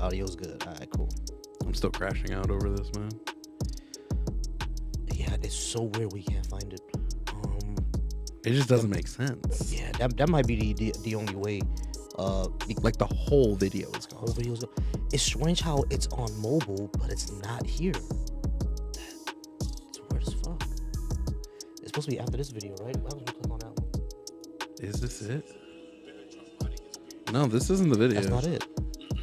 Audio's good. All right, cool. I'm still crashing out over this, man. Yeah, it's so weird we can't find it. It just doesn't make sense. Yeah, that might be the only way. Like the whole video is Whole gone. video's go- It's strange how it's on mobile, but it's not here. It's weird as fuck. It's supposed to be after this video, right? Why would we click on that one? Is this it? No, this isn't the video. That's not it.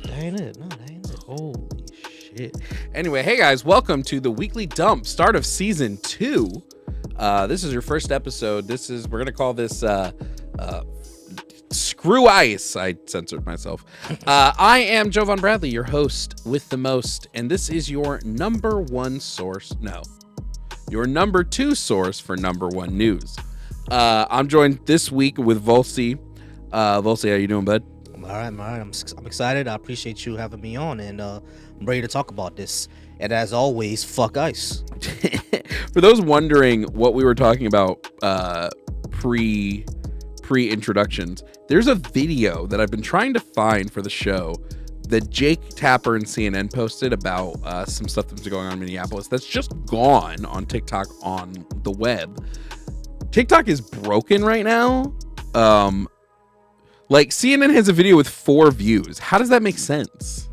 That ain't it. No, that ain't it. Holy shit. Anyway, hey guys, welcome to the Weekly Dump, start of season 2. This is your first episode. We're gonna call this Screw Ice. I censored myself. I am Jovan Bradley, your host with the most, and this is your number 1 source. No, your number 2 source for number 1 news. I'm joined this week with Volcy. Volcy, how you doing, bud? I'm all right. I'm excited. I appreciate you having me on, and I'm ready to talk about this. And as always, fuck ICE. For those wondering what we were talking about pre-introductions, there's a video that I've been trying to find for the show that Jake Tapper and CNN posted about some stuff that's going on in Minneapolis that's just gone on TikTok on the web. TikTok is broken right now. Like CNN has a video with 4 views. How does that make sense?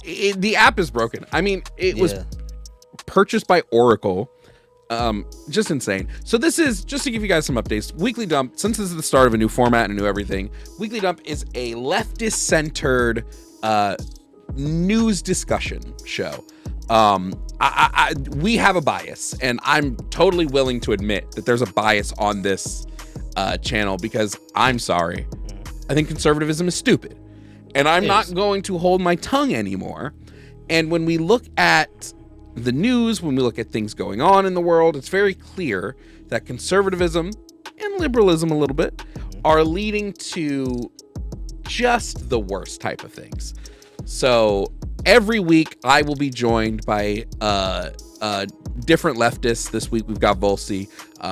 The app is broken. I mean, it was purchased by Oracle. Just insane. So this is, just to give you guys some updates, Weekly Dump, since this is the start of a new format and a new everything, Weekly Dump is a leftist-centered news discussion show. We have a bias, and I'm totally willing to admit that there's a bias on this channel because I'm sorry. I think conservatism is stupid. And I'm not going to hold my tongue anymore. And when we look at the news, when we look at things going on in the world, it's very clear that conservatism and liberalism a little bit are leading to just the worst type of things. So every week I will be joined by different leftists. This week we've got Volcy.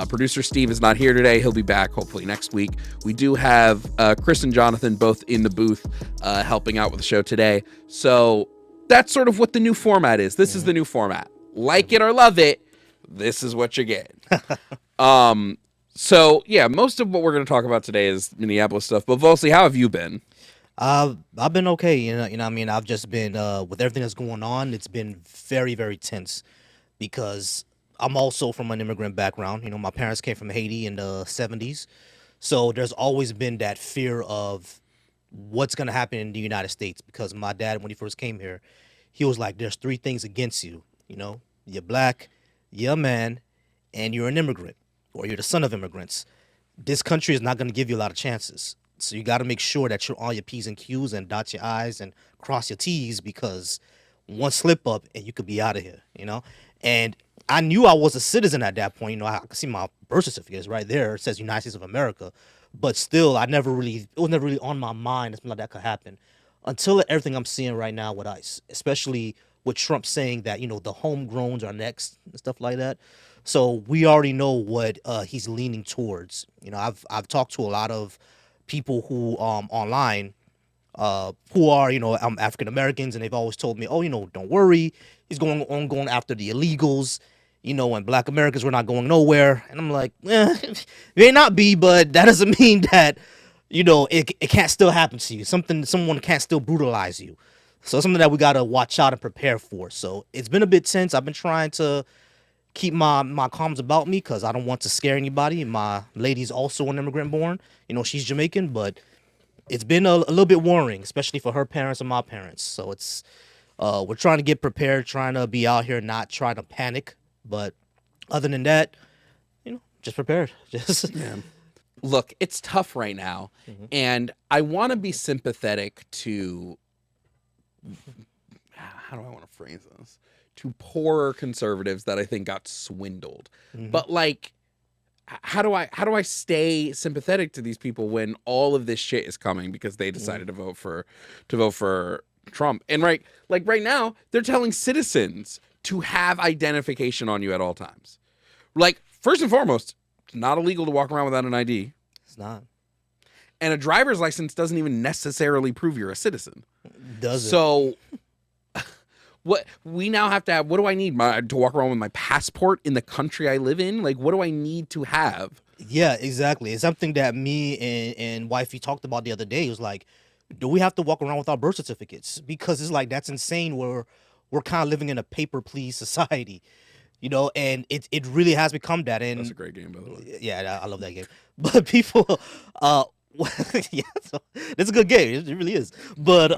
Producer Steve is not here today. He'll be back hopefully next week. We do have Chris and Jonathan both in the booth helping out with the show today. So that's sort of what the new format is. This is the new format. Like it or love it, this is what you get. So yeah, most of what we're going to talk about today is Minneapolis stuff. But Volcy, how have you been? I've been okay. You know what I mean? I've just been, with everything that's going on, it's been very, very tense because I'm also from an immigrant background. You know, my parents came from Haiti in the 70s. So there's always been that fear of what's going to happen in the United States because my dad, when he first came here, he was like, there's 3 things against you. You know, you're black, you're a man, and you're an immigrant, or you're the son of immigrants. This country is not going to give you a lot of chances. So you got to make sure that you're on your P's and Q's and dot your I's and cross your T's because one slip up and you could be out of here, you know? And I knew I was a citizen at that point. You know, I could see my birth certificate is right there. It says United States of America. But still, it was never really on my mind that something like that could happen until everything I'm seeing right now with ICE, especially with Trump saying that, you know, the homegrowns are next and stuff like that. So we already know what he's leaning towards. You know, I've talked to a lot of people who online who are, you know, African Americans, and they've always told me, oh, you know, don't worry, he's going after the illegals, you know, and black Americans, we're not going nowhere. And I'm like, it may not be, but that doesn't mean that, you know, it can't still happen to you. Someone can't still brutalize you. So it's something that we got to watch out and prepare for. So it's been a bit tense. I've been trying to keep my comms about me because I don't want to scare anybody. My lady's also an immigrant born. You know, she's Jamaican, but it's been a little bit worrying, especially for her parents and my parents. So it's we're trying to get prepared, trying to be out here, not trying to panic. But other than that, you know, just prepared. Just Look, it's tough right now, and I want to be sympathetic to, how do I want to phrase this, to poorer conservatives that I think got swindled. But like, how do I stay sympathetic to these people when all of this shit is coming because they decided to vote for Trump? And right now, they're telling citizens to have identification on you at all times. Like, first and foremost, it's not illegal to walk around without an ID. It's not. And a driver's license doesn't even necessarily prove you're a citizen. Does it? So what we now have to have, what do I need to walk around with my passport in the country I live in? Like, what do I need to have? Yeah, exactly. It's something that me and wifey talked about the other day. It was like, do we have to walk around with our birth certificates? Because it's like, that's insane. We're kind of living in a paper please society, and it really has become that. And That's a great game, by the way. yeah, I love that game. But people, yeah, so, it's a good game. It really is. But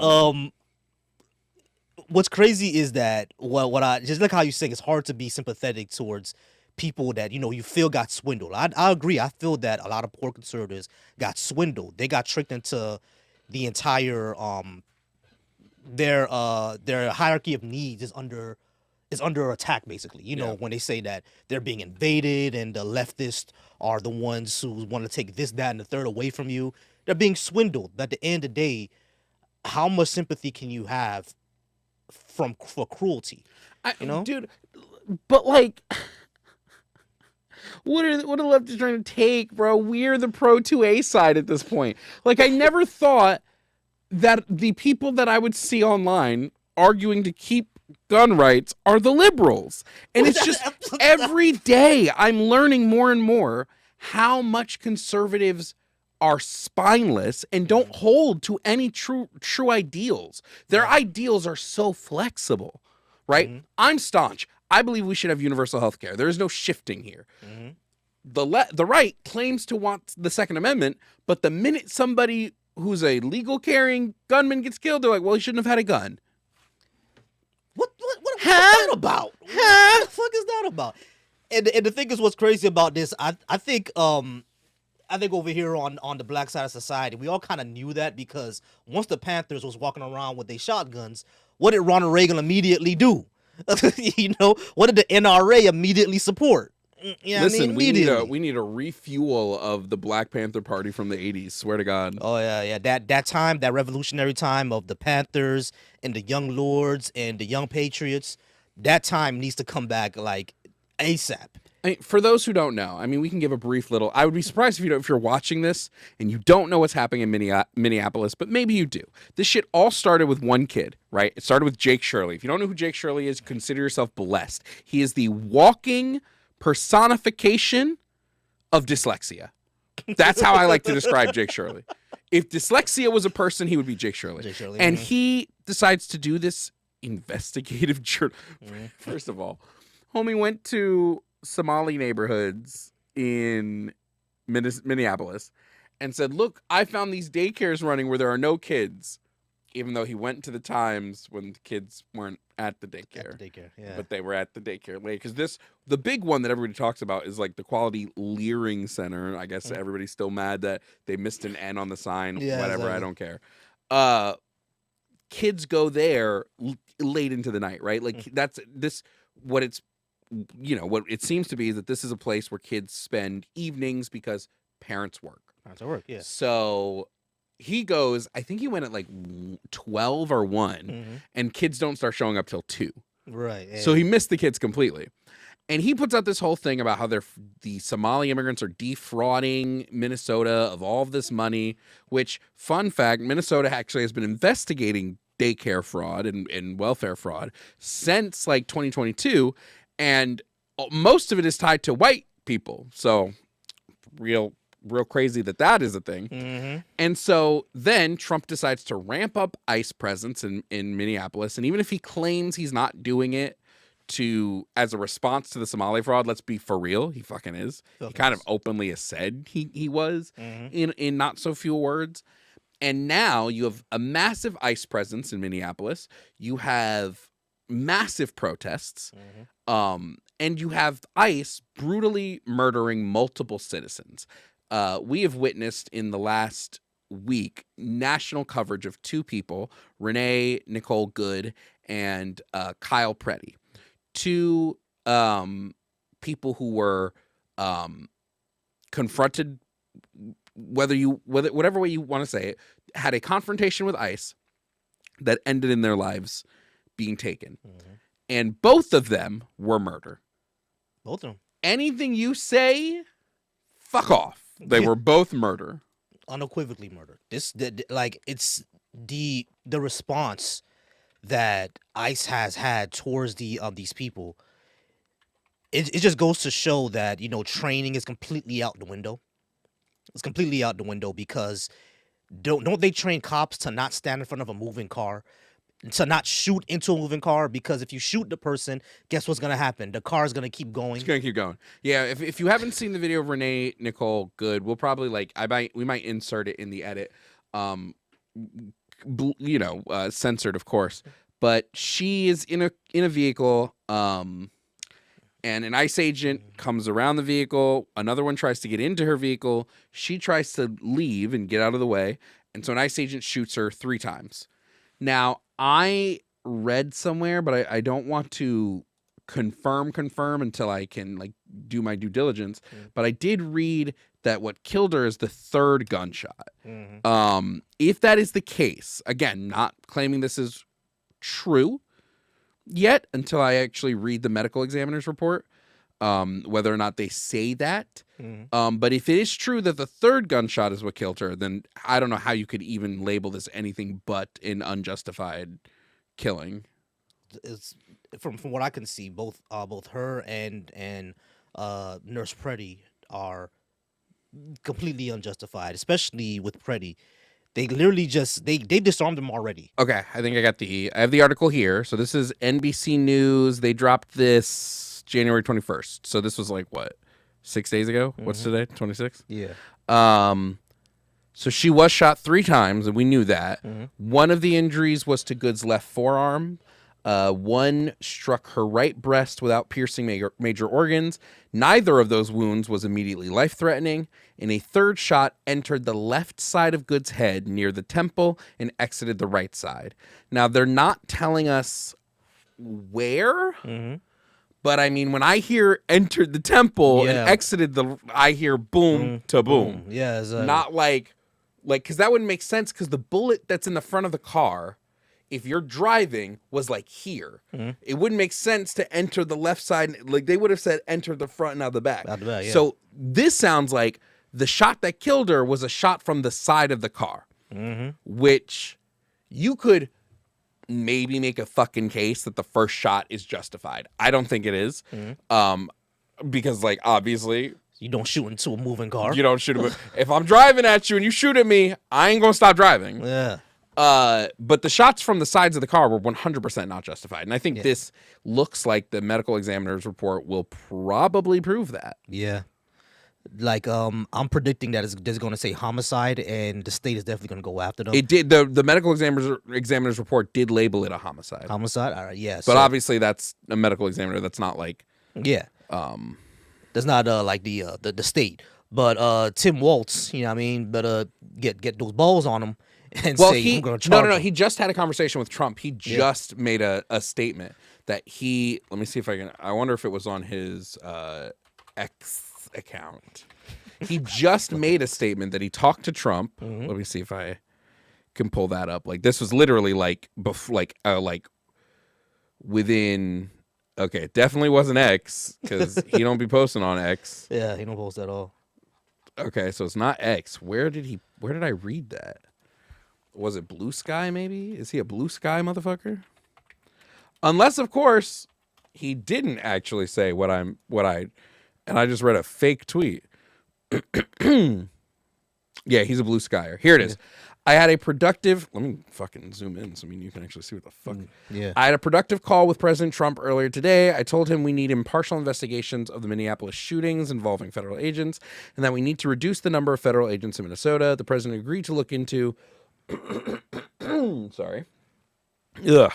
what's crazy is that what I just like how you saying it's hard to be sympathetic towards people that you feel got swindled. I agree. I feel that a lot of poor conservatives got swindled. They got tricked into the entire their hierarchy of needs is under attack, basically. When they say that they're being invaded and the leftists are the ones who want to take this, that, and the third away from you, they're being swindled. At the end of the day, how much sympathy can you have for cruelty? Dude, but like, what are the leftists trying to take, bro? We're the pro 2A side at this point. Like, I never thought that the people that I would see online arguing to keep gun rights are the liberals. And it's just every day I'm learning more and more how much conservatives are spineless and don't hold to any true ideals. Their ideals are so flexible, right? Mm-hmm. I'm staunch. I believe we should have universal health care. There is no shifting here. Mm-hmm. The right claims to want the Second Amendment, but the minute somebody who's a legal carrying gunman gets killed, they're like, well, he shouldn't have had a gun. What is that about? What the fuck is that about? And the thing is, what's crazy about this, I think over here on the black side of society, we all kind of knew that, because once the Panthers was walking around with their shotguns, what did Ronald Reagan immediately do? What did the NRA immediately support? Listen, we need a refuel of the Black Panther Party from the 80s. Swear to God. Oh yeah. That time, that revolutionary time of the Panthers and the Young Lords and the Young Patriots, that time needs to come back like ASAP. For those who don't know, we can give a brief little. I would be surprised if you're watching this and you don't know what's happening in Minneapolis, but maybe you do. This shit all started with one kid, right? It started with Jake Shirley. If you don't know who Jake Shirley is, consider yourself blessed. He is the walking personification of dyslexia. That's how I like to describe Jake Shirley. If dyslexia was a person, he would be Jake Shirley. And he decides to do this investigative journal. First of all, homie went to Somali neighborhoods in Minneapolis and said, look, I found these daycares running where there are no kids, even though he went to the times when the kids weren't at the daycare. Yeah. But they were at the daycare late. Because the big one that everybody talks about is like the Quality Leering Center. I guess everybody's still mad that they missed an N on the sign. Yeah, whatever, exactly. I don't care. Kids go there late into the night, right? Like that's what it's, what it seems to be is that this is a place where kids spend evenings because parents work. Yeah. So he goes, I think he went at like 12 or 1, and kids don't start showing up till 2. Right. Yeah. So he missed the kids completely. And he puts out this whole thing about how the Somali immigrants are defrauding Minnesota of all of this money, which, fun fact, Minnesota actually has been investigating daycare fraud and welfare fraud since like 2022. And most of it is tied to white people. So real crazy that is a thing. And so then Trump decides to ramp up ICE presence in Minneapolis. And even if he claims he's not doing it as a response to the Somali fraud, let's be for real, he fucking is. He kind of openly has said he was in not so few words. And now you have a massive ICE presence in Minneapolis. You have massive protests. And you have ICE brutally murdering multiple citizens. We have witnessed in the last week national coverage of 2 people, Renee Nicole Good and Kyle Preddy. 2 people who were confronted, whatever way you want to say it, had a confrontation with ICE that ended in their lives being taken. And both of them were murder. Both of them. Anything you say, fuck off. They were both murder. Unequivocally murder. Like it's the response that ICE has had towards these people. It just goes to show that training is completely out the window. It's completely out the window because don't they train cops to not stand in front of a moving car, to not shoot into a moving car, because if you shoot the person, guess what's gonna happen? The car is gonna keep going. It's gonna keep going. Yeah, if you haven't seen the video of Renee Nicole Good, we'll probably we might insert it in the edit. Censored, of course, but she is in a vehicle. And an ICE agent comes around the vehicle. Another one tries to get into her vehicle. She tries to leave and get out of the way. And so an ICE agent shoots her 3 times. Now, I read somewhere, but I don't want to confirm until I can do my due diligence. But I did read that what killed her is the 3rd gunshot. If that is the case, again, not claiming this is true yet until I actually read the medical examiner's report, whether or not they say that. But if it is true that the 3rd gunshot is what killed her, then I don't know how you could even label this anything but an unjustified killing. It's, from what I can see, both her and Nurse Preddy are completely unjustified, especially with Preddy. They literally just they disarmed him already. Okay, I think I have the article here. So this is NBC News. They dropped this January 21st. So this was 6 days ago? What's today? 26? Yeah. So she was shot 3 times, and we knew that. One of the injuries was to Good's left forearm. One struck her right breast without piercing major organs. Neither of those wounds was immediately life-threatening. And a 3rd shot entered the left side of Good's head near the temple and exited the right side. Now, they're not telling us where, but I mean, when I hear entered the temple and exited I hear boom to boom. Yeah, exactly. Not because that wouldn't make sense, because the bullet that's in the front of the car, if you're driving, was here. It wouldn't make sense to enter the left side. They would have said enter the front and out the back. Out the back, yeah. So this sounds like the shot that killed her was a shot from the side of the car, which you could maybe make a fucking case that the first shot is justified. I don't think it is, because obviously you don't shoot into a moving car. You don't shoot if I'm driving at you and you shoot at me, I ain't gonna stop driving. Yeah. But the shots from the sides of the car were 100% not justified. And I think this looks like the medical examiner's report will probably prove that. Yeah. I'm predicting that it's going to say homicide, and the state is definitely going to go after them. It did. The medical examiner's report did label it a homicide. Homicide? All right, yeah. But obviously that's a medical examiner. That's not Yeah. That's not the state. But Tim Waltz, better get those balls on him. I'm going to charge him. He just had a conversation with Trump. He just made a statement that let me see if I wonder if it was on his X account. He just made a statement that he talked to Trump. Let me see if I can pull that up. This was literally within. Okay, it definitely wasn't X, because he don't be posting on X. Yeah, he don't post at all. Okay, so it's not X. Where did I read that? Was it Blue Sky, maybe? Is he a Blue Sky motherfucker? Unless, of course, he didn't actually say and I just read a fake tweet. Yeah, he's a Blue Skyer. Here it is. I had a productive... Let me fucking zoom in so you can actually see what the fuck... Yeah. I had a productive call with President Trump earlier today. I told him we need impartial investigations of the Minneapolis shootings involving federal agents, and that we need to reduce the number of federal agents in Minnesota. The president agreed to look into... Sorry. Ugh.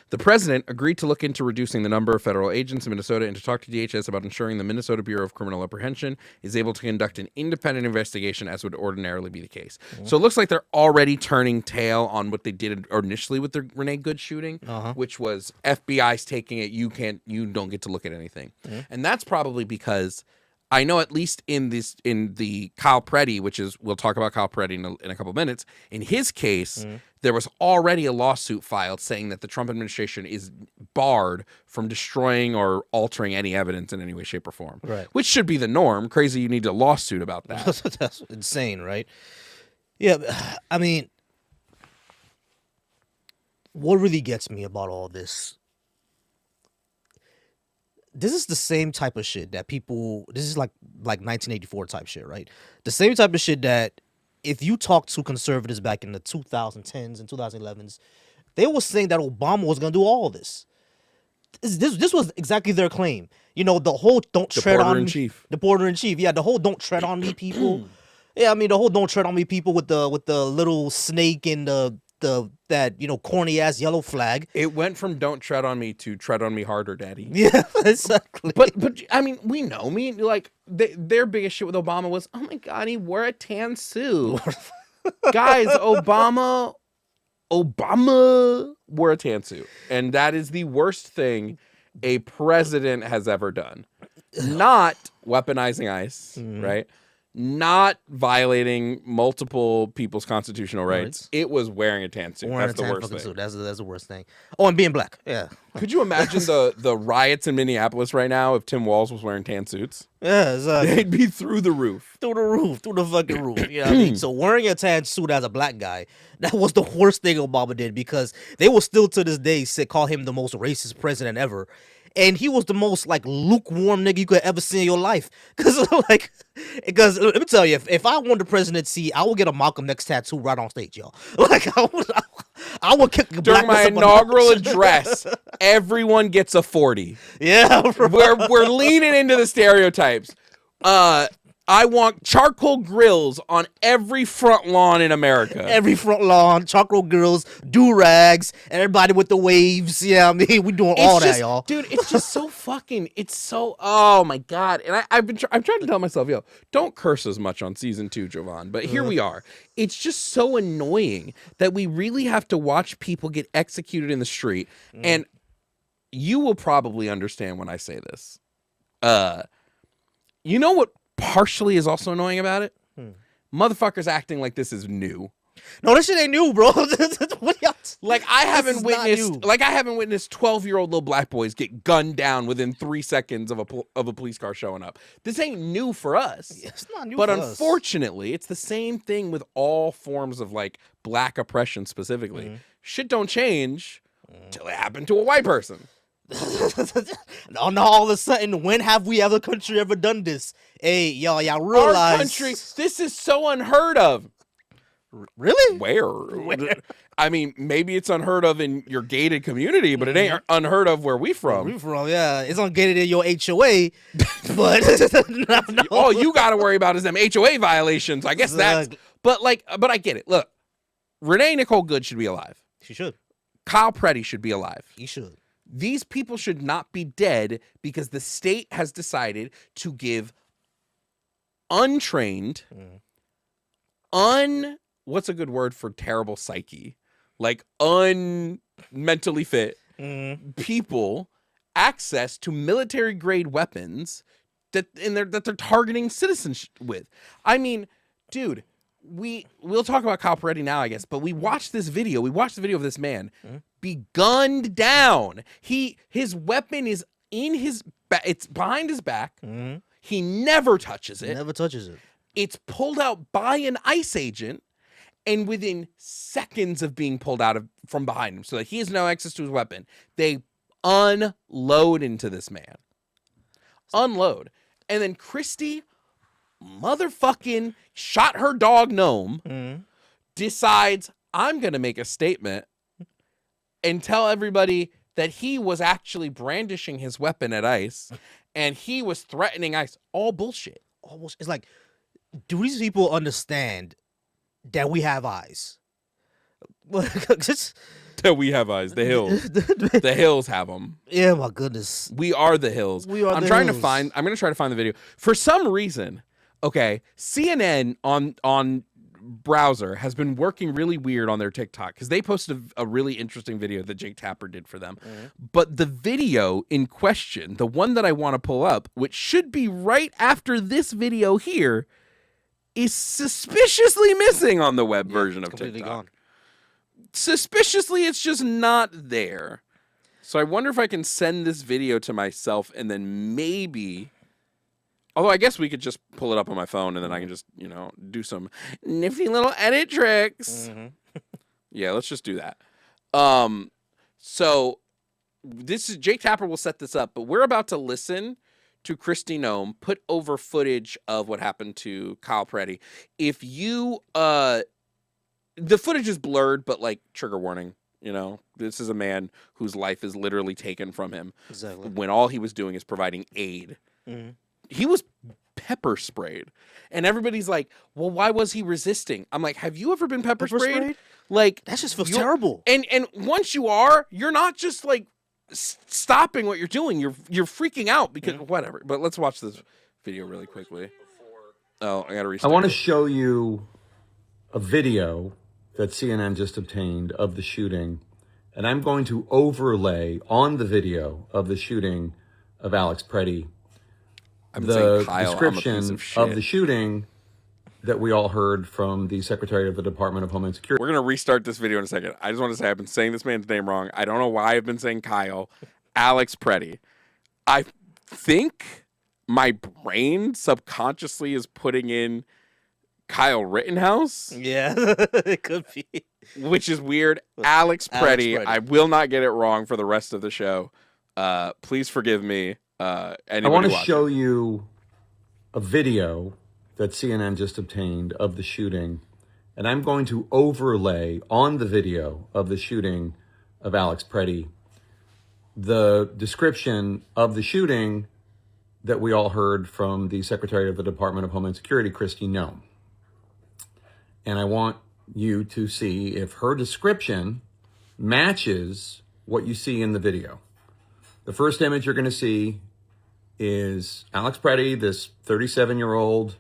The president agreed to look into reducing the number of federal agents in Minnesota and to talk to DHS about ensuring the Minnesota Bureau of Criminal Apprehension is able to conduct an independent investigation as would ordinarily be the case. So it looks like they're already turning tail on what they did initially with the Renee Good shooting, which was FBI's taking it. You don't get to look at anything. And that's probably because I know, at least in the Kyle Preddy, which is, we'll talk about Kyle Preddy in a couple of minutes. In his case, there was already a lawsuit filed saying that the Trump administration is barred from destroying or altering any evidence in any way, shape, or form. Right. Which should be the norm. Crazy, you need a lawsuit about that. That's insane, right? Yeah, I mean, what really gets me about all this, this is the same type of shit that people, this is like 1984 type shit, right? The same type of shit that if you talk to conservatives back in the 2010s and 2011s, they were saying that Obama was going to do all this. This was exactly their claim. You know, the whole don't The tread porter on in me. chief. The porter in chief. Yeah, the whole don't tread on me people. Yeah, I mean the whole don't tread on me people with the little snake and the that, you know, corny ass yellow flag. It went from "Don't tread on me" to "Tread on me harder, daddy." Yeah, exactly. But I mean, we know. Like their biggest shit with Obama was, oh my god, he wore a tan suit. Guys, Obama wore a tan suit, and that is the worst thing a president has ever done. Not weaponizing ICE, right? Not violating multiple people's constitutional rights. It was wearing a tan suit. Wearing That's a the tan worst fucking thing. suit. That's the worst thing. Oh, and being black. Yeah. Could you imagine the riots in Minneapolis right now if Tim Walz was wearing tan suits? Yeah, exactly. They'd be through the roof. Through the fucking roof. Yeah, I mean, so wearing a tan suit as a black guy, that was the worst thing Obama did, because they will still to this day call him the most racist president ever. And he was the most like lukewarm nigga you could ever see in your life. Because let me tell you, if I won the presidency, I would get a Malcolm X tattoo right on stage, y'all. Like I would kick the During black my person inaugural address, everyone gets a 40. Yeah, bro. We're leaning into the stereotypes. I want charcoal grills on every front lawn in America. Every front lawn, chocolate girls, do-rags, everybody with the waves. Yeah, I mean, we doing all that, y'all. Dude, it's just so fucking, it's so, oh my God. And I'm trying to tell myself, yo, don't curse as much on season 2, Jovan. But here we are. It's just so annoying that we really have to watch people get executed in the street. And you will probably understand when I say this. You know what partially is also annoying about it? Motherfuckers acting like this is new. No, this shit ain't new, bro. What y'all Like I haven't witnessed 12-year-old little black boys get gunned down within 3 seconds of a police car showing up. This ain't new for us. It's not new but for us. Unfortunately, it's the same thing with all forms of like black oppression specifically. Shit don't change till it happened to a white person. No, all of a sudden, when have we ever country ever done this? Hey, y'all realize Our country, this is so unheard of. Really? Where? I mean, maybe it's unheard of in your gated community, but it ain't unheard of where we from. Where we from? Yeah, it's ungated in your HOA, but no. All you got to worry about is them HOA violations. I guess that's. But I get it. Look, Renee Nicole Good should be alive. She should. Kyle Preddy should be alive. He should. These people should not be dead because the state has decided to give untrained, what's a good word for terrible psyche? Like mentally fit people access to military grade weapons that they're targeting citizens with. I mean, dude, we'll talk about Kyle Peretti now, I guess, but we watched this video. We watched the video of this man be gunned down. His weapon is in his it's behind his back. He never touches it. Never touches it. It's pulled out by an ICE agent, and within seconds of being pulled out from behind him, so that he has no access to his weapon, they unload into this man. Unload. And then Christy motherfucking shot her dog Gnome, decides, I'm going to make a statement and tell everybody that he was actually brandishing his weapon at ICE and he was threatening ICE. All bullshit. It's like, do these people understand that we have eyes? That we have eyes. The hills. The hills have them. Yeah, my goodness. We are the hills. We are I'm the going hills. to try to find the video. For some reason, okay, CNN on browser has been working really weird on their TikTok because they posted a really interesting video that Jake Tapper did for them. But the video in question, the one that I want to pull up, which should be right after this video here, is suspiciously missing on the web version of completely TikTok. gone. Suspiciously, it's just not there. So I wonder if I can send this video to myself and then maybe Although I guess we could just pull it up on my phone and then I can just, do some nifty little edit tricks. Mm-hmm. Yeah, let's just do that. So this is Jake Tapper will set this up, but we're about to listen to Kristi Noem put over footage of what happened to Kyle Peretti. If you the footage is blurred, but like trigger warning, this is a man whose life is literally taken from him when all he was doing is providing aid. Mm-hmm. He was pepper sprayed, and everybody's like, well, why was he resisting? I'm like, have you ever been pepper sprayed? Like, that just feels terrible. And once you are, you're not just like stopping what you're doing. You're freaking out because whatever. But let's watch this video really quickly. Oh, I gotta restart. I want to show you a video that CNN just obtained of the shooting, and I'm going to overlay on the video of the shooting of Alex Peretti the description of the shooting that we all heard from the Secretary of the Department of Homeland Security. We're going to restart this video in a second. I just want to say I've been saying this man's name wrong. I don't know why I've been saying Kyle. Alex Peretti. I think my brain subconsciously is putting in Kyle Rittenhouse. Yeah, it could be. Which is weird. Alex Peretti. I will not get it wrong for the rest of the show. Please forgive me. I want to show you a video that CNN just obtained of the shooting, and I'm going to overlay on the video of the shooting of Alex Peretti the description of the shooting that we all heard from the Secretary of the Department of Homeland Security, Kristi Noem. And I want you to see if her description matches what you see in the video. The first image you're going to see is Alex Peretti, this 37-year-old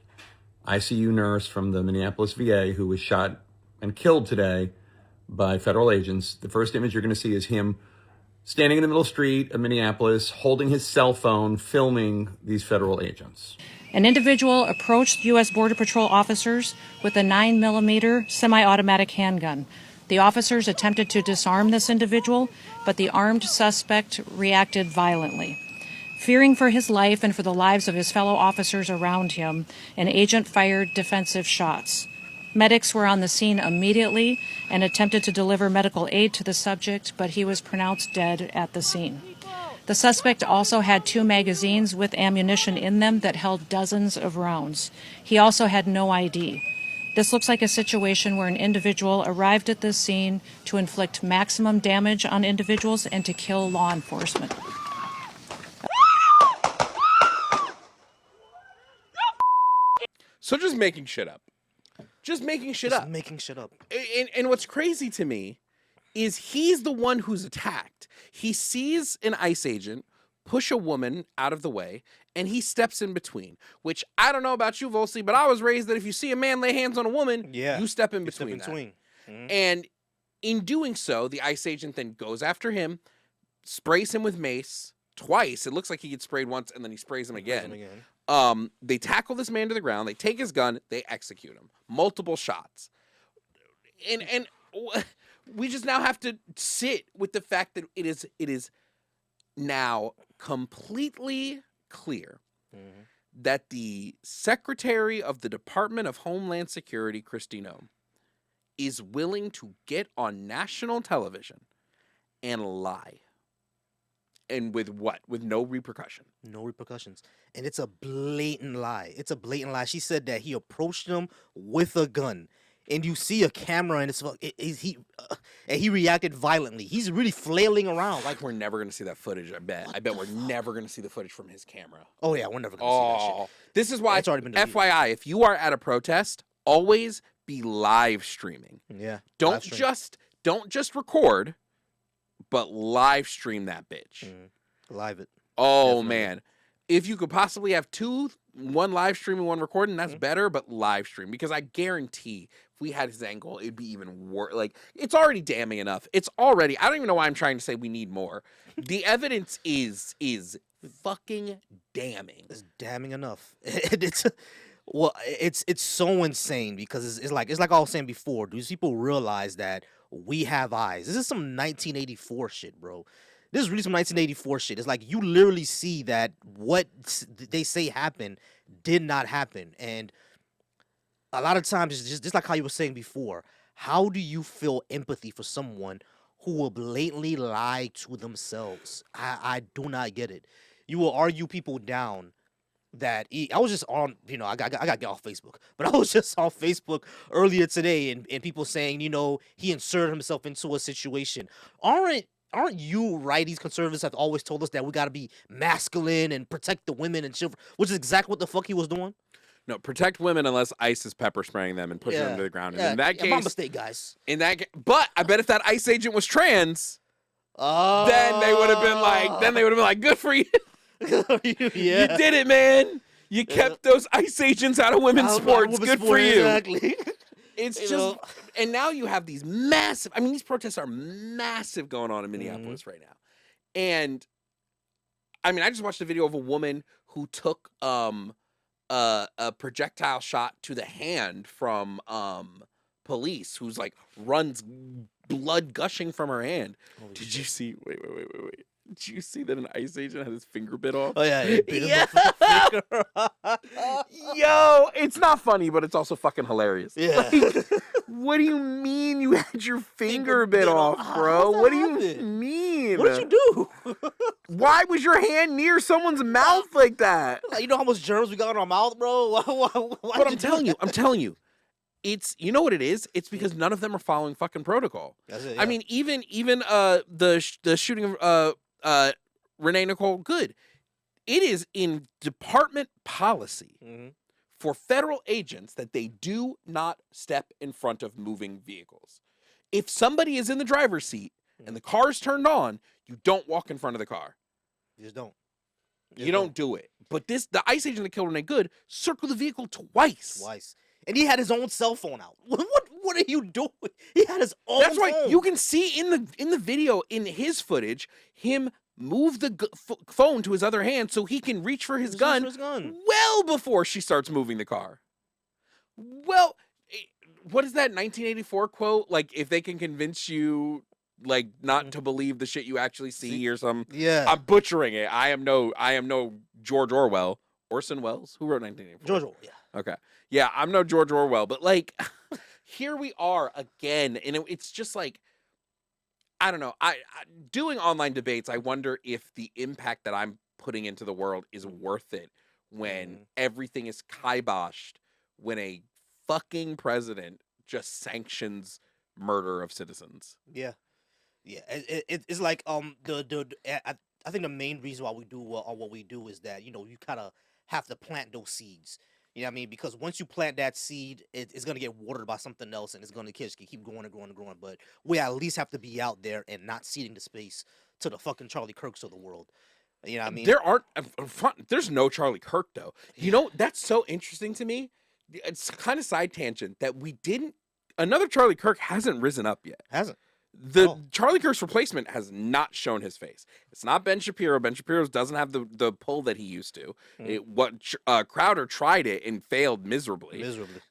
ICU nurse from the Minneapolis VA who was shot and killed today by federal agents. The first image you're going to see is him standing in the middle of the street of Minneapolis, holding his cell phone, filming these federal agents. An individual approached U.S. Border Patrol officers with a 9mm semi-automatic handgun. The officers attempted to disarm this individual, but the armed suspect reacted violently. Fearing for his life and for the lives of his fellow officers around him, an agent fired defensive shots. Medics were on the scene immediately and attempted to deliver medical aid to the subject, but he was pronounced dead at the scene. The suspect also had 2 magazines with ammunition in them that held dozens of rounds. He also had no ID. This looks like a situation where an individual arrived at this scene to inflict maximum damage on individuals and to kill law enforcement. So just making shit up. Just making shit up. And what's crazy to me is he's the one who's attacked. He sees an ICE agent push a woman out of the way, and he steps in between, which I don't know about you, Volcy, but I was raised that if you see a man lay hands on a woman, you step in between. Mm-hmm. And in doing so, the ICE agent then goes after him, sprays him with mace twice. It looks like he gets sprayed once, and then he sprays him again. They tackle this man to the ground. They take his gun. They execute him. Multiple shots. And we just now have to sit with the fact that it is now completely clear that the Secretary of the Department of Homeland Security, Kristi Noem, is willing to get on national television and lie. And with what? With no repercussion. No repercussions. And it's a blatant lie. She said that he approached him with a gun. And you see a camera and and he reacted violently. He's really flailing around. Like, we're never going to see that footage, I bet. I bet we're never going to see the footage from his camera. Oh, yeah, we're never going to see that shit. This is why, FYI, if you are at a protest, always be live streaming. Yeah. Don't just record, but live stream that bitch. Live it. Oh, definitely. Man. If you could possibly have one live stream and one recording, that's better, but live stream. Because I guarantee if we had his angle, it'd be even worse. Like, it's already damning enough. I don't even know why I'm trying to say we need more. The evidence is fucking damning. It's damning enough. It's so insane because it's like I was saying before. Do people realize that we have eyes? This is some 1984 shit, bro. This is really some 1984 shit. It's like you literally see that what they say happened did not happen, and a lot of times it's just like how you were saying before. How do you feel empathy for someone who will blatantly lie to themselves? I do not get it. You will argue people down that I was just on, I got to get off Facebook, but I was just on Facebook earlier today, and people saying, he inserted himself into a situation. Aren't you right? These conservatives have always told us that we got to be masculine and protect the women and children, which is exactly what the fuck he was doing. No, protect women unless ICE is pepper spraying them and pushing them to the ground. And in that case, my mistake, guys. But I bet if that ICE agent was trans, then they would have been like, good for you. Yeah. You did it, man. You kept those ICE agents out of women's sports. Good for you. Exactly. It's just, and now you have these massive, these protests are massive going on in Minneapolis right now. And I just watched a video of a woman who took a projectile shot to the hand from police, who's like runs blood gushing from her hand. Holy Did shit. you see? Wait. Did you see that an ICE agent had his finger bit off? Oh yeah, Yo, it's not funny, but it's also fucking hilarious. Yeah. Like, what do you mean you had your finger bit off, bro? What do you mean? What did you do? Why was your hand near someone's mouth like that? Like, you know how much germs we got in our mouth, bro? But I'm telling you, it's, you know what it is? It's because none of them are following fucking protocol. That's it, I yeah. mean, even the shooting of Renee Nicole Good, it is in department policy for federal agents that they do not step in front of moving vehicles. If somebody is in the driver's seat and the car is turned on, you don't walk in front of the car. You just don't. You don't do it. But the ICE agent that killed Renee Good circled the vehicle twice. And he had his own cell phone out. What are you doing? He had his own That's why phone. you can see in the video, in his footage, him move the phone to his other hand so he can reach for his gun well before she starts moving the car. Well, what is that 1984 quote? Like, if they can convince you, like, not to believe the shit you actually see or something. Yeah. I'm butchering it. I am no George Orwell. Orson Welles? Who wrote 1984? George Orwell, yeah. Okay. Yeah, I'm no George Orwell, but like, here we are again, and it's just like, I don't know. I doing online debates, I wonder if the impact that I'm putting into the world is worth it when everything is kiboshed, when a fucking president just sanctions murder of citizens. Yeah. It's like I think the main reason why we do what we do is that you kind of have to plant those seeds. You know what I mean? Because once you plant that seed, it's gonna get watered by something else, and it's gonna keep growing and growing and growing. But we at least have to be out there and not ceding the space to the fucking Charlie Kirks of the world. You know what I mean? There's no Charlie Kirk though. That's so interesting to me. It's kind of side tangent that another Charlie Kirk hasn't risen up yet. Hasn't. Charlie Kirk's replacement has not shown his face. It's not Ben Shapiro. Ben Shapiro doesn't have the pull that he used to. Crowder tried it and failed miserably.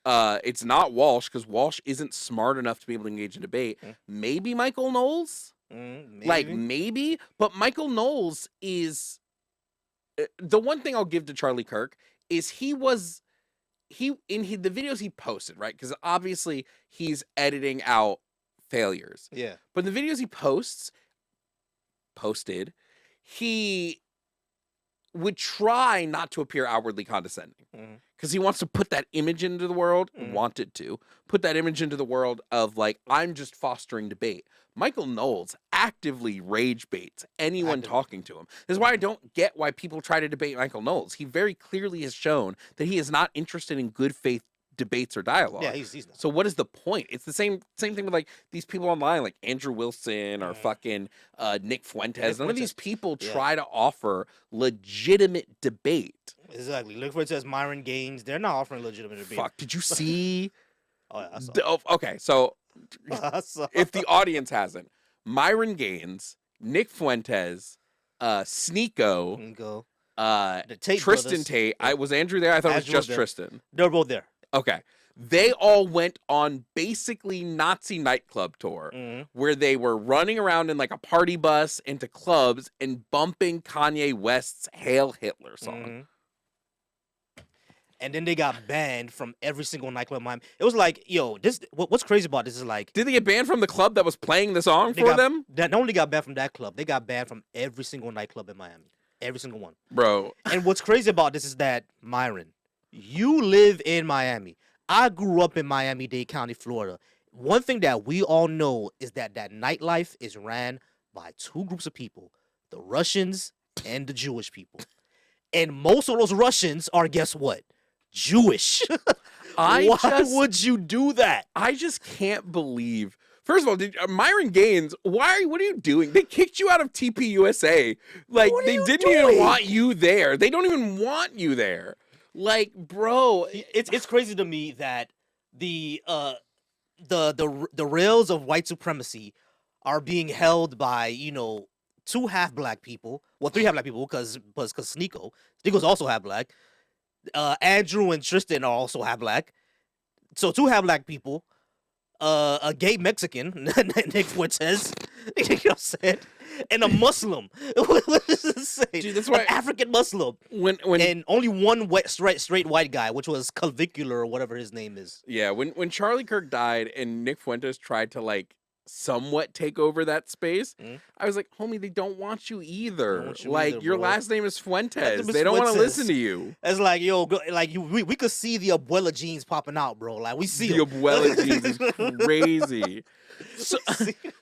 It's not Walsh, because Walsh isn't smart enough to be able to engage in debate. Maybe Michael Knowles? Maybe. But Michael Knowles is... the one thing I'll give to Charlie Kirk is the videos he posted, right? Because obviously he's editing out failures. Yeah. But in the videos he posted, he would try not to appear outwardly condescending. Because he wants to put that image into the world, put that image into the world of like, I'm just fostering debate. Michael Knowles actively rage baits anyone talking to him. This is why I don't get why people try to debate Michael Knowles. He very clearly has shown that he is not interested in good faith debates or dialogue. Yeah, he's not. So what is the point? It's the same thing with like these people online, like Andrew Wilson or fucking Nick Fuentes. None of these people try to offer legitimate debate. Exactly. Look for it says Myron Gaines. They're not offering legitimate debate. Fuck, did you see? Oh, yeah, I saw. Okay, so it. if the audience hasn't, Myron Gaines, Nick Fuentes, Sneeko, The Tate Tristan brothers. Tate. Was Andrew there? I thought it was Andrew just was there. Tristan. They're both there. Okay. They all went on basically Nazi nightclub tour where they were running around in like a party bus into clubs and bumping Kanye West's Hail Hitler song. And then they got banned from every single nightclub in Miami. It was like, yo, what's crazy about this is like, Did they get banned from the club that was playing the song for them? They not only got banned from that club, they got banned from every single nightclub in Miami. Every single one. Bro. And what's crazy about this is that, Myron, you live in Miami. I grew up in Miami-Dade County, Florida. One thing that we all know is that nightlife is ran by two groups of people, the Russians and the Jewish people. And most of those Russians are, guess what? Jewish. Why would you do that? I just can't believe. First of all, Myron Gaines, what are you doing? They kicked you out of TPUSA. Like, they didn't even want you there. They don't even want you there. Like, bro, it's crazy to me that the rails of white supremacy are being held by, you know, two half black people. Well, three half black people because Sneako's also half black. Andrew and Tristan are also half black. So two half black people. A gay Mexican, Nick Fuentes, you know what I'm saying? And a Muslim. What does it say? Dude, that's why an African Muslim. And only one straight white guy, which was Clavicular or whatever his name is. Yeah, when Charlie Kirk died and Nick Fuentes tried to like somewhat take over that space, I was like, homie, they don't want you either. Your last name is Fuentes. They don't want to listen to you. It's like, yo, we could see the abuela genes popping out, bro. Like, we see the abuela genes is crazy.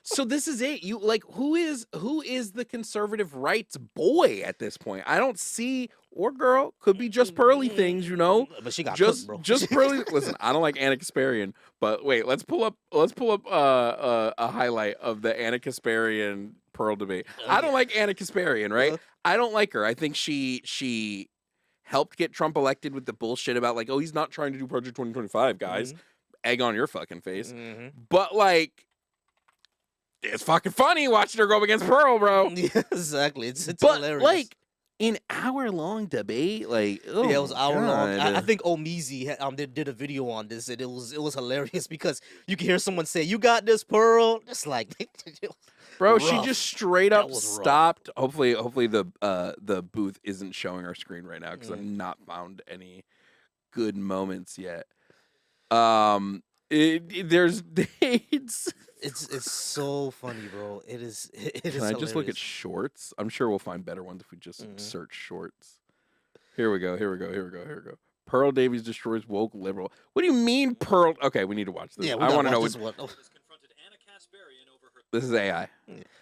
So this is it. You like who is the conservative rights boy at this point? I don't see, or girl, could be just Pearly things, you know. But she got just cooked, bro. Just Pearly. Listen, I don't like Anna Kasparian, but wait, let's pull up a highlight of the Anna Kasparian Pearl debate. I don't like Anna Kasparian, right? I don't like her. I think she helped get Trump elected with the bullshit about like, oh, he's not trying to do Project 2025, guys. Egg on your fucking face. But like, it's fucking funny watching her go up against Pearl, bro. Yeah, exactly. It's but hilarious. Like an hour-long debate, like it was hour-long. I think Omizi did a video on this, and it was hilarious because you can hear someone say, "You got this, Pearl." It's like, bro, rough. she just straight up stopped. Rough. Hopefully the booth isn't showing our screen right now because I've not found any good moments yet. There's dates. It's so funny, bro. It is. Can I just look at shorts? I'm sure we'll find better ones if we just search shorts. Here we go. Pearl Davies destroys woke liberal. What do you mean, Pearl? Okay, we need to watch this. Yeah, I want to know what. This is AI.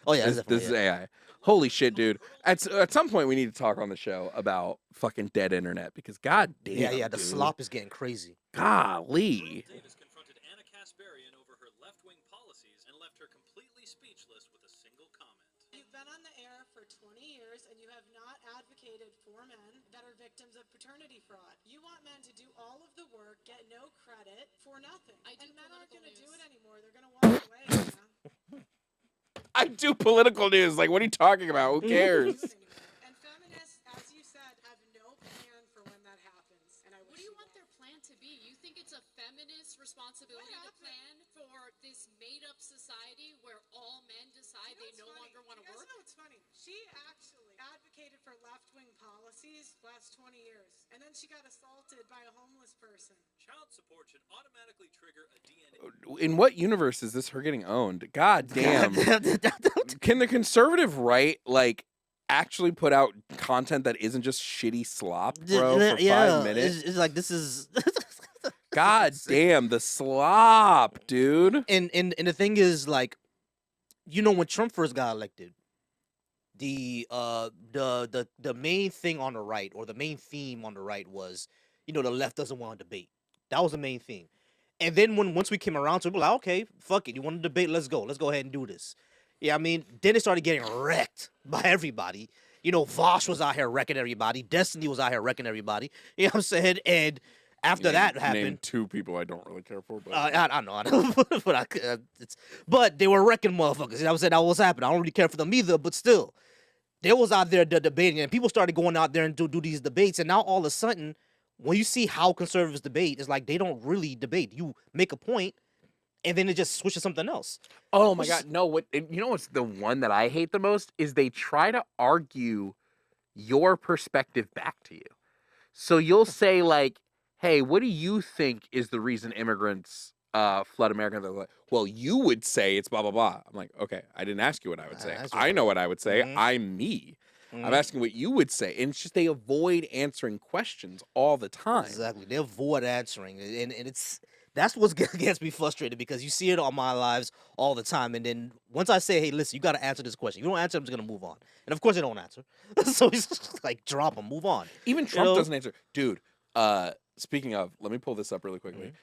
Oh yeah, this is AI. Holy shit, dude! At some point, we need to talk on the show about fucking dead internet because god damn. Yeah. The slop is getting crazy. Golly. Davis confronted Anna Kasparian over her left-wing policies and left her completely speechless with a single comment. You've been on the air for 20 years and you have not advocated for men that are victims of paternity fraud. You want men to do all of the work, get no credit for nothing. And men aren't going to do it anymore. They're going to walk away. I do political news. Like, what are you talking about? Who cares? And feminists, as you said, have no plan for when that happens. And what do you want their plan to be? You think it's a feminist responsibility to plan for this made-up society where all men decide they no longer want to work? You know what's funny? She actually advocated for left-wing policies last 20 years. And then she got assaulted by a homeless person. Child support should automatically trigger a DNA. In what universe is this her getting owned? God damn. Can the conservative right, like, actually put out content that isn't just shitty slop, bro, for 5 minutes? It's like, this is... God damn, the slop, dude. And the thing is, like, you know, when Trump first got elected, the main thing on the right, or the main theme on the right was, you know, the left doesn't want to debate. That was the main theme. And then once we came around to it, we're like, okay, fuck it. You want to debate? Let's go. Let's go ahead and do this. Yeah, I mean, then it started getting wrecked by everybody. You know, Vosh was out here wrecking everybody. Destiny was out here wrecking everybody. You know what I'm saying? And after that happened... Name two people I don't really care for. But I know. But they were wrecking motherfuckers. You know what I'm saying? That was happening. I don't really care for them either, but still. They was out there debating, and people started going out there and do these debates, and now all of a sudden, when you see how conservatives debate, it's like they don't really debate. You make a point, and then it just switches to something else. Oh my God, no! What's the one that I hate the most is they try to argue your perspective back to you. So you'll say like, "Hey, what do you think is the reason immigrants flood America?" They're like, "Well, you would say it's blah blah blah." I'm like, "Okay, I didn't ask you what I would say. I know what I would say. I'm me. I'm asking what you would say." And it's just they avoid answering questions all the time. Exactly, they avoid answering, and that's what gets me frustrated because you see it on my lives all the time, and then once I say, "Hey, listen, you got to answer this question," you don't answer, I'm just gonna move on, and of course they don't answer, so it's just like drop them, move on. Even Trump doesn't answer, dude. Speaking of, let me pull this up really quickly.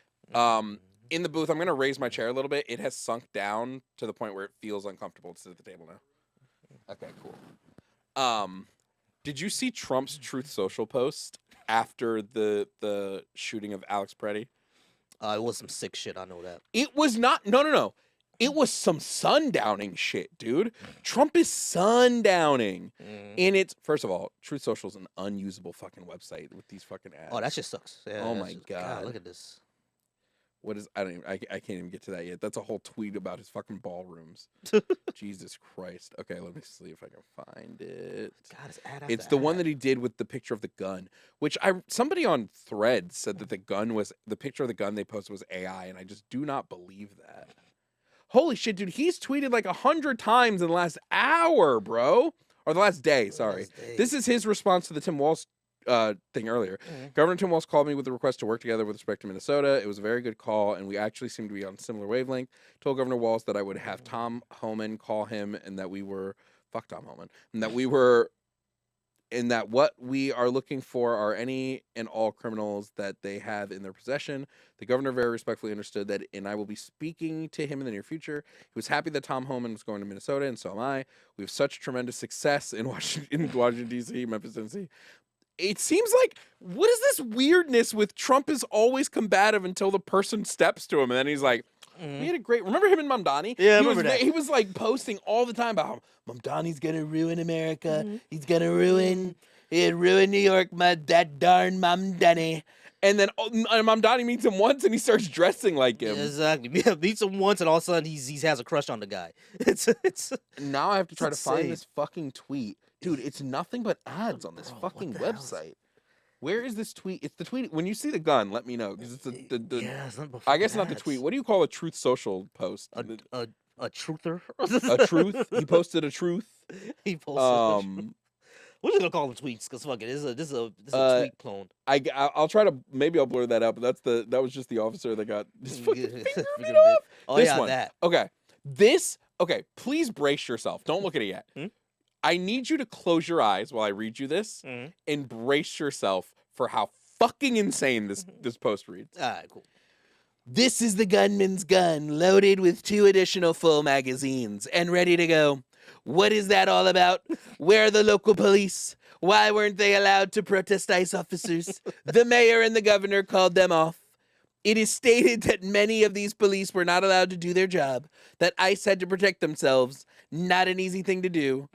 In the booth, I'm gonna raise my chair a little bit. It has sunk down to the point where it feels uncomfortable to sit at the table now. Okay, cool. Did you see Trump's Truth Social post after the shooting of Alex Preddy? It was some sick shit, I know that. It was not. No. It was some sundowning shit, dude. Trump is sundowning. And it's, first of all, Truth Social is an unusable fucking website with these fucking ads. Oh, that shit sucks. Yeah, oh my God. Look at this. What is, I can't even get to that yet. That's a whole tweet about his fucking ballrooms. Jesus Christ. Okay, let me see if I can find it. God, it's the one that he did with the picture of the gun, which somebody on Threads said that the picture of the gun they posted was AI, and I just do not believe that. Holy shit, dude, he's tweeted like 100 times in the last hour, bro. Or the last day, sorry. This is his response to the Tim Walz thing earlier. Governor Tim Walz called me with a request to work together with respect to Minnesota. It was a very good call, and we actually seem to be on similar wavelength. Told Governor Walz that I would have Tom Homan call him, and that we were fuck Tom Homan, and that what we are looking for are any and all criminals that they have in their possession. The governor very respectfully understood that, and I will be speaking to him in the near future. He was happy that Tom Homan was going to Minnesota, and so am I. We have such tremendous success in Washington D.C., Memphis, Tennessee. It seems like, what is this weirdness with Trump is always combative until the person steps to him, and then he's like, we had a great, remember him and Mamdani? Yeah, I remember that. He was like posting all the time about how Mamdani's gonna ruin America. He's gonna ruin New York, that darn Mamdani. And then Mamdani meets him once and he starts dressing like him. Yeah, exactly. Yeah, meets him once and all of a sudden he has a crush on the guy. It's now I have to try to find this fucking tweet. Dude, it's nothing but ads on this fucking website. Where is this tweet? It's the tweet. When you see the gun, let me know, because it's I guess not the tweet. What do you call a Truth Social post? A truther. A truth. He posted a truth. He posted. We're just gonna call them tweets, because fuck it. This is a tweet clone. I'll try to, maybe I'll blur that out, but that was just the officer that got his fucking finger beat off. Oh this yeah, one. that. Okay, please brace yourself. Don't look at it yet. I need you to close your eyes while I read you this and brace yourself for how fucking insane this post reads. All right, cool. This is the gunman's gun, loaded with 2 additional full magazines and ready to go. What is that all about? Where are the local police? Why weren't they allowed to protest ICE officers? The mayor and the governor called them off. It is stated that many of these police were not allowed to do their job, that ICE had to protect themselves. Not an easy thing to do.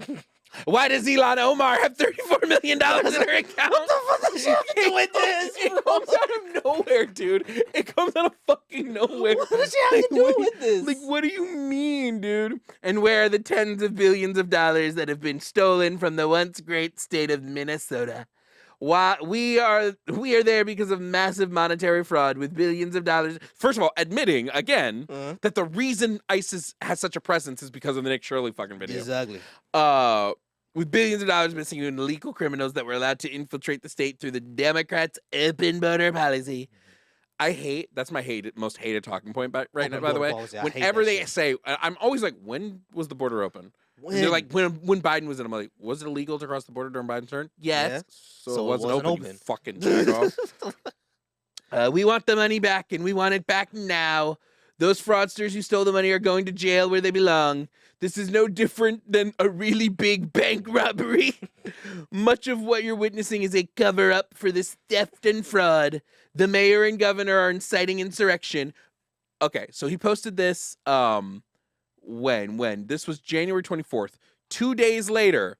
Why does Ilhan Omar have $34 million in her account? What the fuck does she have to do with this? It comes out of nowhere, dude. It comes out of fucking nowhere. What does she have to do with this? Like, what do you mean, dude? And where are the tens of billions of dollars that have been stolen from the once great state of Minnesota? Why we are there because of massive monetary fraud with billions of dollars. First of all, admitting again that the reason ISIS has such a presence is because of the Nick Shirley fucking video. Exactly. With billions of dollars missing in illegal criminals that were allowed to infiltrate the state through the Democrats' open border policy. That's my most hated talking point right now, by the way. Policy, whenever they say, I'm always like, when was the border open? And they're like, when Biden was in, I'm like, was it illegal to cross the border during Biden's turn? Yes. Yeah. So it wasn't open. You fucking jack off. We want the money back, and we want it back now. Those fraudsters who stole the money are going to jail where they belong. This is no different than a really big bank robbery. Much of what you're witnessing is a cover-up for this theft and fraud. The mayor and governor are inciting insurrection. Okay, so he posted this, when? This was January 24th. 2 days later,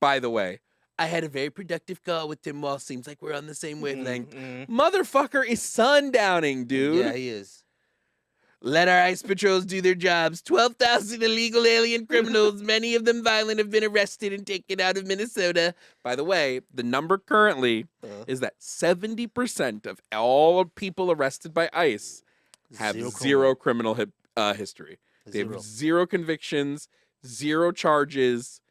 by the way, I had a very productive call with Tim Walz. Seems like we're on the same wavelength. Mm-hmm. Motherfucker is sundowning, dude. Yeah, he is. Let our ICE patrols do their jobs. 12,000 illegal alien criminals, many of them violent, have been arrested and taken out of Minnesota. By the way, the number currently is that 70% of all people arrested by ICE have zero criminal history. They have zero convictions, zero charges.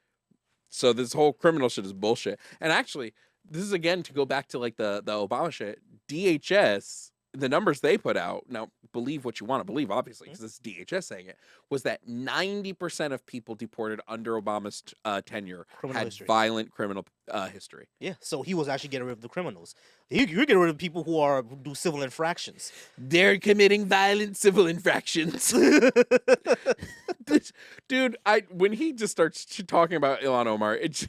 So this whole criminal shit is bullshit. And actually, this is again to go back to like the Obama shit. DHS, the numbers they put out, now believe what you want to believe, obviously, because this is DHS saying it, was that 90% of people deported under Obama's tenure had violent criminal history. Yeah, so he was actually getting rid of the criminals. You're getting rid of people who do civil infractions. They're committing violent civil infractions. Dude, when he just starts talking about Ilhan Omar, it's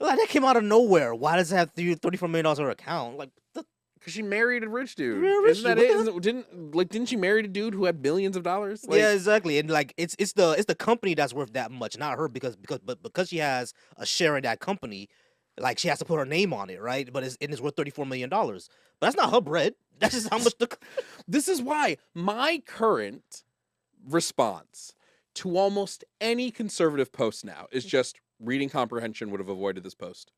like that came out of nowhere. Why does it have $34 million on her account? Like, because she married a rich dude. Isn't that it? Didn't she marry a dude who had billions of dollars? Like, yeah, exactly. And like it's the company that's worth that much, not her, because she has a share in that company, like she has to put her name on it, right? But it's worth $34 million. But that's not her bread. That's just how much This is why my current response to almost any conservative post now is just reading comprehension would have avoided this post.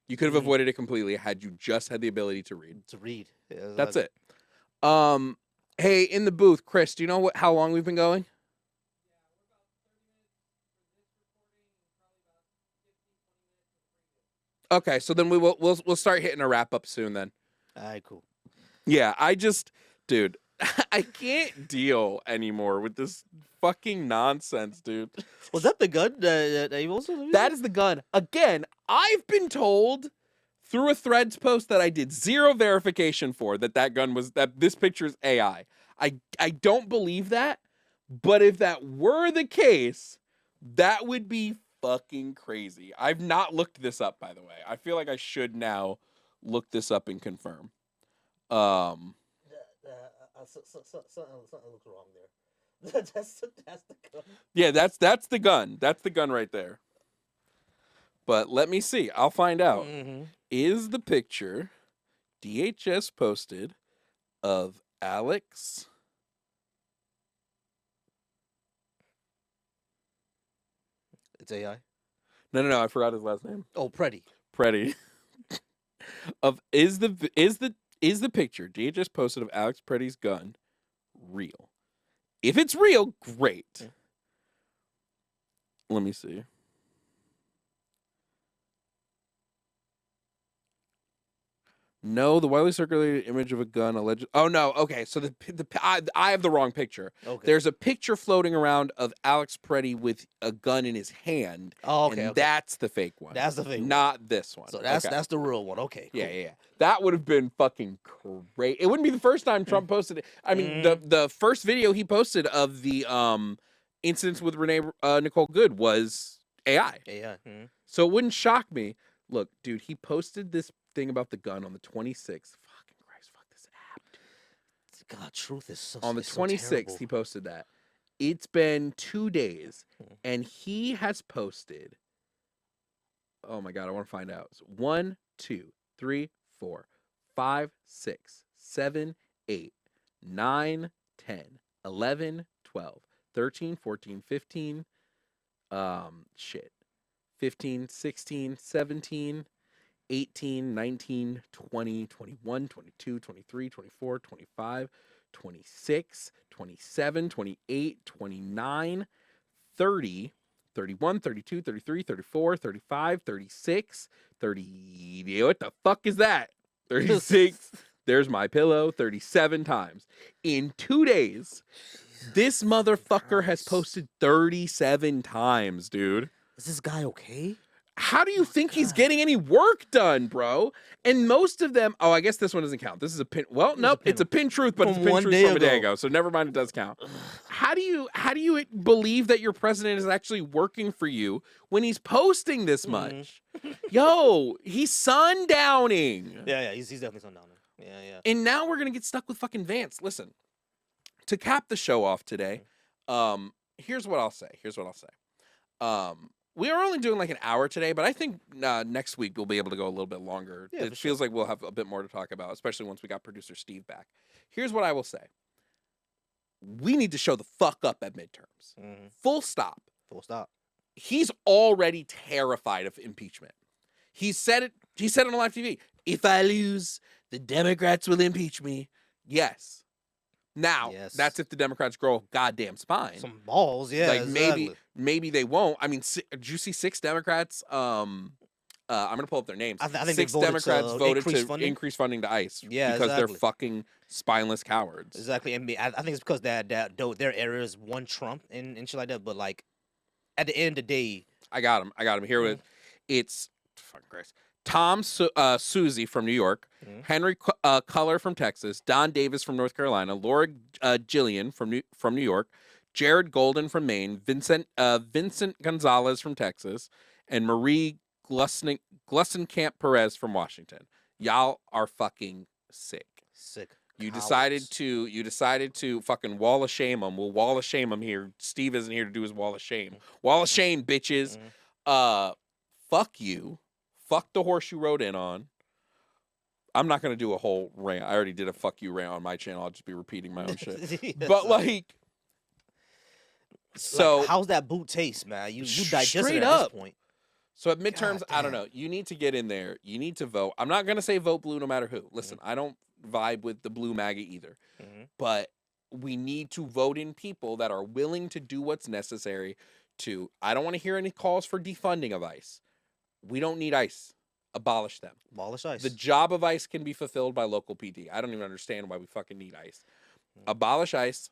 You could have avoided it completely had you just had the ability to read. Yeah, that's it. Hey, in the booth, Chris, do you know how long we've been going? Okay, so then we'll start hitting a wrap up soon then. All right, cool. Yeah, dude, I can't deal anymore with this fucking nonsense, dude. Was that the gun that he also? That is the gun. Again, I've been told through a Threads post that I did zero verification for that gun was that this picture is AI. I don't believe that, but if that were the case, that would be fucking crazy. I've not looked this up, by the way. I feel like I should now look this up and confirm. Something looks wrong there. That's the gun. Yeah, that's the gun. That's the gun right there. But let me see. I'll find out. Is the picture DHS posted of Alex? It's AI. No. I forgot his last name. Oh, Preddy. Is the picture DHS posted of Alex Preddy's gun real? If it's real, great. Let me see. No, the widely circulated image of a gun alleged. Oh no, okay. So I have the wrong picture. Okay. There's a picture floating around of Alex Preddy with a gun in his hand. Oh, okay. And that's the fake one. That's the fake one. Not this one. So that's the real one. Okay. Cool. Yeah. That would have been fucking great. It wouldn't be the first time Trump posted it. I mean, the first video he posted of the incidents with Nicole Good was AI. AI. So it wouldn't shock me. Look, dude, he posted this thing about the gun on the 26th. Fucking Christ, fuck this app, dude. God, truth is so. On the 26th, he posted that. It's been 2 days, and he has posted. Oh my God, I want to find out. So 1, 2, 3, 4, 5, 6, 7, 8, 9, 10, 11, 12, 13, 14, 15. 15, 16, 17, 18, 19, 20, 21, 22, 23, 24, 25, 26, 27, 28, 29, 30, 31, 32, 33, 34, 35, 36, 30. What the fuck is that? 36. There's my pillow 37 times. In 2 days, this motherfucker has posted 37 times, dude. Is this guy okay? How do you think he's getting any work done, bro? And most of them, I guess this one doesn't count. This is a pin. Well, nope, it's a pin truth, but it's a pin truth from a day ago. So never mind, it does count. How do you believe that your president is actually working for you when he's posting this much? Yo, he's sundowning. Yeah, he's definitely sundowning. Yeah. And now we're gonna get stuck with fucking Vance. Listen, to cap the show off today, here's what I'll say. we are only doing like an hour today, but I think next week we'll be able to go a little bit longer. Yeah, It feels like we'll have a bit more to talk about, especially once we got producer Steve back. Here's what I will say. We need to show the fuck up at midterms. Mhm. Full stop. Full stop. He's already terrified of impeachment. He said it on live TV. If I lose, the Democrats will impeach me. Yes. Now, Yes. that's if the Democrats grow a goddamn spine. Some balls, yeah. Like exactly. maybe they won't. I mean, did you see 6 Democrats? I'm gonna pull up their names. I think 6 they voted Democrats to voted increase to funding? increase funding to ICE. Yeah, because they're exactly. fucking spineless cowards. Exactly. And I think it's because their areas won Trump and shit like that. But like, at the end of the day, I got him. Here with it's fucking Christ. Tom Susie from New York, Henry Culler from Texas, Don Davis from North Carolina, Laura Gillian from New York, Jared Golden from Maine, Vincent Gonzalez from Texas, and Marie Glussenkamp Perez from Washington. Y'all are fucking sick. You decided to fucking wall of shame them. We'll wall of shame them here. Steve isn't here to do his wall of shame. Wall of shame, bitches. Fuck you. Fuck the horse you rode in on. I'm not gonna do a whole rant. I already did a fuck you rant on my channel. I'll just be repeating my own shit. Yes, But like, so like, how's that boot taste, man? You digested straight it at up. this point. So at midterms, I don't damn. know. You need to get in there. You need to vote. I'm not gonna say vote blue no matter who. Listen, I don't vibe with the blue MAGA either. But we need to vote in people that are willing to do what's necessary to. I don't want to hear any calls for defunding of ICE. We don't need ICE. Abolish them. Abolish ICE. The job of ICE can be fulfilled by local PD. I don't even understand why we fucking need ICE. Abolish ICE.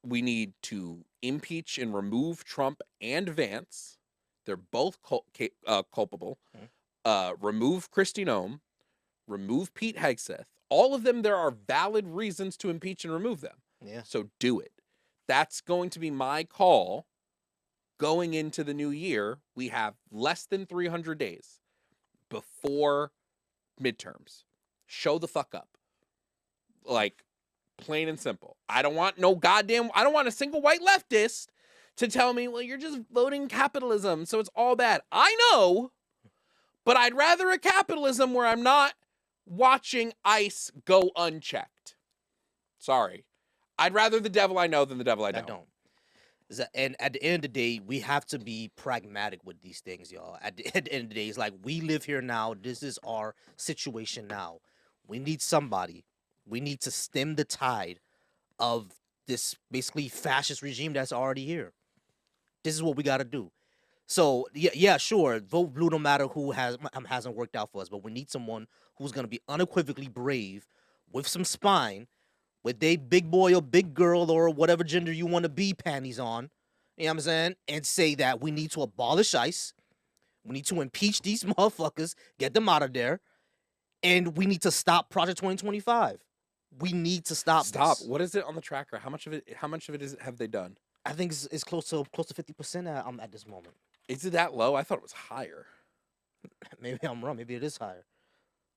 We need to impeach and remove Trump and Vance. They're both culpable. Remove Kristi Noem. Remove Pete Hegseth. All of them, there are valid reasons to impeach and remove them. Yeah. So do it. That's going to be my call. Going into the new year, we have less than 300 days before midterms. Show the fuck up. Like, plain and simple. I don't want a single white leftist to tell me, well, you're just voting capitalism, so it's all bad. I know, but I'd rather a capitalism where I'm not watching ICE go unchecked. Sorry. I'd rather the devil I know than the devil I don't. And at the end of the day, we have to be pragmatic with these things, y'all. At the end of the day, it's like, we live here now. This is our situation now. We need somebody. We need to stem the tide of this basically fascist regime that's already here. This is what we got to do. So, yeah, sure, vote blue no matter who hasn't worked out for us. But we need someone who's going to be unequivocally brave, with some spine, with they big boy or big girl or whatever gender you want to be panties on, you know what I'm saying? And say that we need to abolish ICE. We need to impeach these motherfuckers, get them out of there. And we need to stop Project 2025. We need to stop this. What is it on the tracker? How much of it have they done? I think it's close to 50% at this moment. Is it that low? I thought it was higher. Maybe I'm wrong. Maybe it is higher.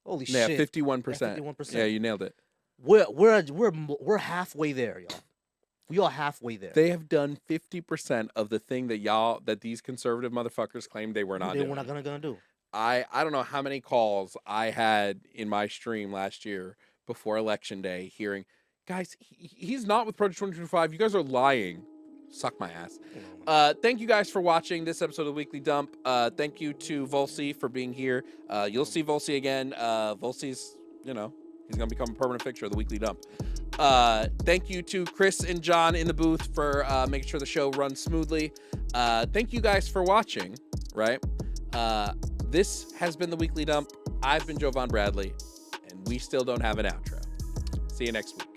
Holy Yeah, shit. 51%. 51%. Yeah, you nailed it. We're halfway there, y'all. We are halfway there. They have done 50% of the thing that these conservative motherfuckers claimed they were not doing. We're not gonna do. I don't know how many calls I had in my stream last year before Election Day hearing, guys, he's not with Project 2025. You guys are lying. Suck my ass. Thank you guys for watching this episode of the Weekly Dump. Thank you to Volcy for being here. You'll see Volcy again. Volcy's, he's going to become a permanent fixture of the Weekly Dump. Thank you to Chris and John in the booth for making sure the show runs smoothly. Thank you guys for watching, right? This has been the Weekly Dump. I've been Jovan Bradley, and we still don't have an outro. See you next week.